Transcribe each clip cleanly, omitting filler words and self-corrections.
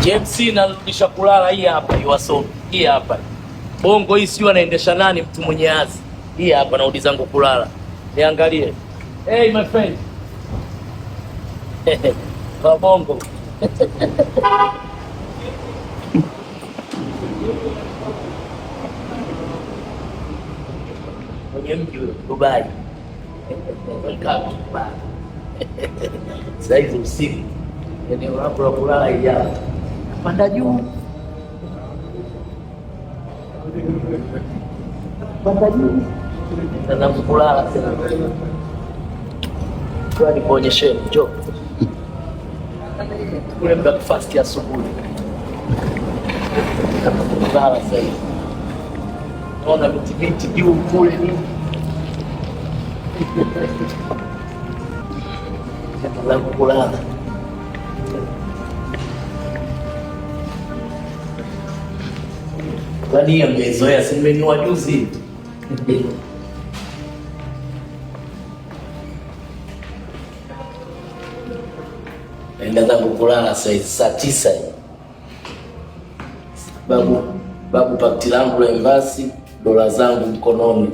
MC narudisha kulala. Hii hapa iwasomi. Hii hapa bongo hii, sio anaendesha nani, mtu mwenye azi. Hii hapa narudi zangu kulala. Niangalie. Hey my friend. Kwa bongo. Mwenye mji Dubai. Welcome to Dubai. Sasa hizi usiku. Eneo lako la kulala hili hapa. Panda juu. Panda juu. Na kulala sasa. Kwa nikuonyeshe njoo. Kule breakfast ya asubuhi. Kulala sasa. Naona miti juu kule nini? La kulala. Kwani amezoea, si nimenunua juzi. Naenda zangu kulala saa 9 hii. Babu pakiti langu la Embassy, dola zangu mkononi.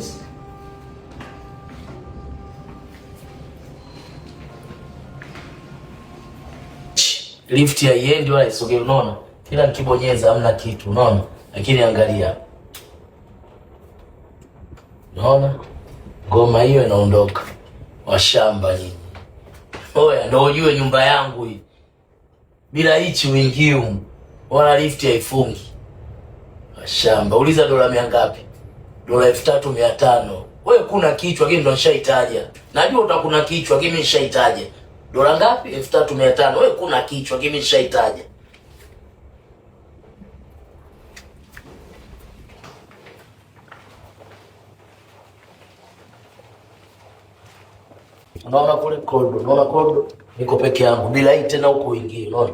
Lift ya yendi wala isogee, unaona? Kila nikibonyeza hamna kitu, unaona? Lakini angalia. Unaona? Ngoma hiyo inaondoka. Washamba nyinyi. Oya, ndio ujue nyumba yangu hii. Bila hichi uingie huko. Wala lift haifungi. Washamba. Uliza dola mia ngapi? Dola 3500. Wewe kuna kichwa kile ndo nishaitaja. Najua utakuna kichwa kile nishaitaja. Dola ngapi? 3500. Wewe kuna kichwa kile nishaitaja. Unaona kule kodo, unaona kodo? Niko peke yangu bila hii tena huko ingie, unaona?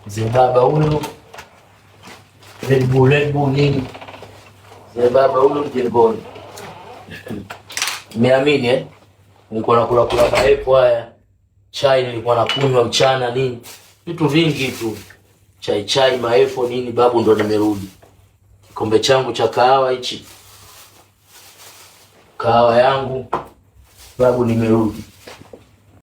Zimbabwe huyu. Red Bull nini? Zimbabwe huyu jengoni. Umeamini nilikuwa nakula maepo haya. Chai nilikuwa nakunywa mchana nini? Vitu vingi tu. Chai maepo nini, babu ndo nimerudi. Kikombe changu cha kahawa hichi. Kahawa yangu. Babu nimerudi.